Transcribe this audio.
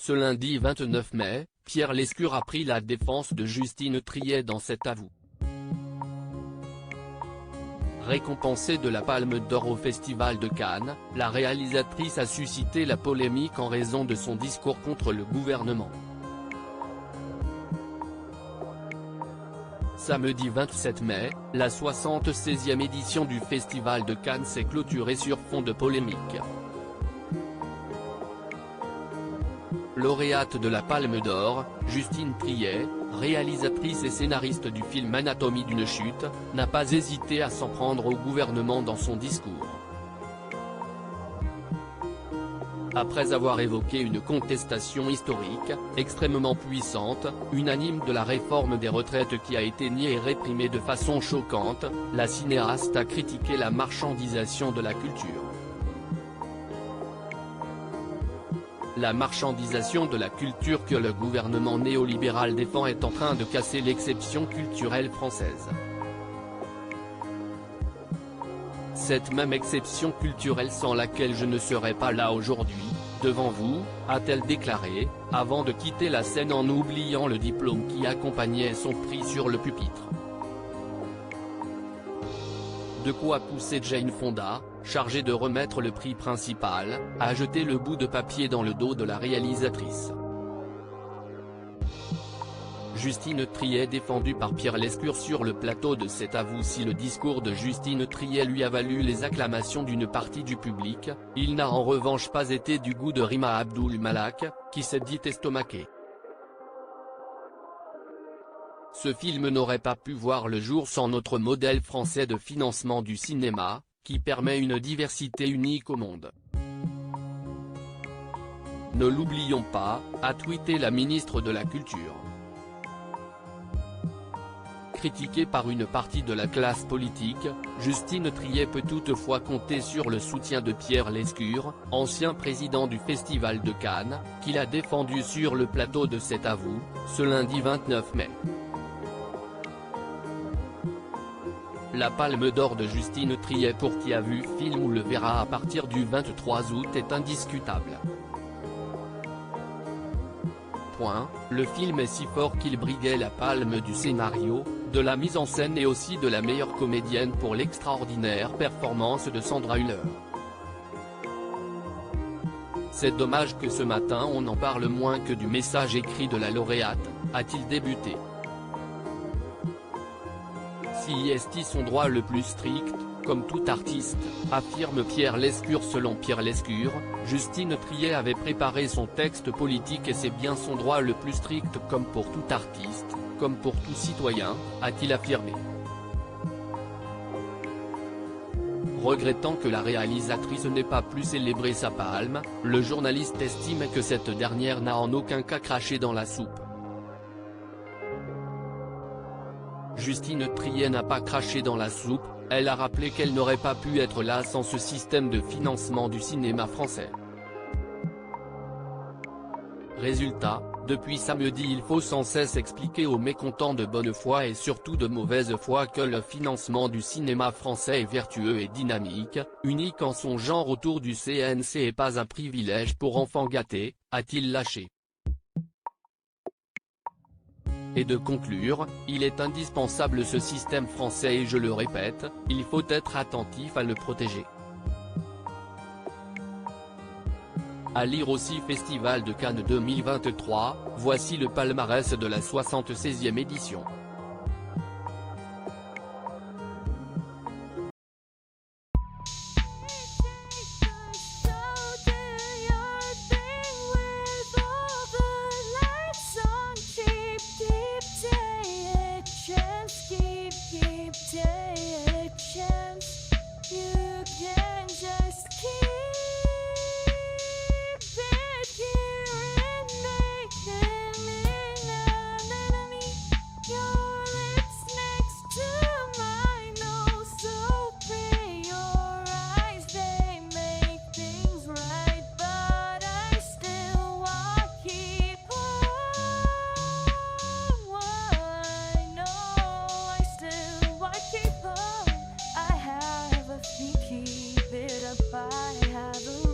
Ce lundi 29 mai, Pierre Lescure a pris la défense de Justine Triet dans cet avou. Récompensée de la Palme d'Or au Festival de Cannes, la réalisatrice a suscité la polémique en raison de son discours contre le gouvernement. Samedi 27 mai, la 76e édition du Festival de Cannes s'est clôturée sur fond de polémique. Lauréate de la Palme d'Or, Justine Triet, réalisatrice et scénariste du film Anatomie d'une chute, n'a pas hésité à s'en prendre au gouvernement dans son discours. Après avoir évoqué une contestation historique, extrêmement puissante, unanime de la réforme des retraites qui a été niée et réprimée de façon choquante, la cinéaste a critiqué la marchandisation de la culture. La marchandisation de la culture que le gouvernement néolibéral défend est en train de casser l'exception culturelle française. Cette même exception culturelle sans laquelle je ne serais pas là aujourd'hui, devant vous, a-t-elle déclaré, avant de quitter la scène en oubliant le diplôme qui accompagnait son prix sur le pupitre. De quoi pousser Jane Fonda, chargée de remettre le prix principal, à jeter le bout de papier dans le dos de la réalisatrice. Justine Triet défendue par Pierre Lescure sur le plateau de cet avou. Si le discours de Justine Triet lui a valu les acclamations d'une partie du public, il n'a en revanche pas été du goût de Rima Abdul Malak, qui s'est dit estomaquée. Ce film n'aurait pas pu voir le jour sans notre modèle français de financement du cinéma, qui permet une diversité unique au monde. Ne l'oublions pas, a tweeté la ministre de la Culture. Critiquée par une partie de la classe politique, Justine Triet peut toutefois compter sur le soutien de Pierre Lescure, ancien président du Festival de Cannes, qui l'a défendu sur le plateau de cet avou, ce lundi 29 mai. La Palme d'Or de Justine Triet pour qui a vu film ou le verra à partir du 23 août est indiscutable. Le film est si fort qu'il briguait la palme du scénario, de la mise en scène et aussi de la meilleure comédienne pour l'extraordinaire performance de Sandra Hüller. C'est dommage que ce matin on en parle moins que du message écrit de la lauréate, a-t-il débuté. Si est son droit le plus strict, comme tout artiste, affirme Pierre Lescure. Selon Pierre Lescure, Justine Triet avait préparé son texte politique et c'est bien son droit le plus strict comme pour tout artiste, comme pour tout citoyen, a-t-il affirmé. Regrettant que la réalisatrice n'ait pas plus célébré sa palme, le journaliste estime que cette dernière n'a en aucun cas craché dans la soupe. Justine Triet n'a pas craché dans la soupe, elle a rappelé qu'elle n'aurait pas pu être là sans ce système de financement du cinéma français. Résultat, depuis samedi il faut sans cesse expliquer aux mécontents de bonne foi et surtout de mauvaise foi que le financement du cinéma français est vertueux et dynamique, unique en son genre autour du CNC et pas un privilège pour enfants gâtés, a-t-il lâché. Et de conclure, il est indispensable ce système français et je le répète, il faut être attentif à le protéger. À lire aussi Festival de Cannes 2023, voici le palmarès de la 76e édition. Keep it up, I have a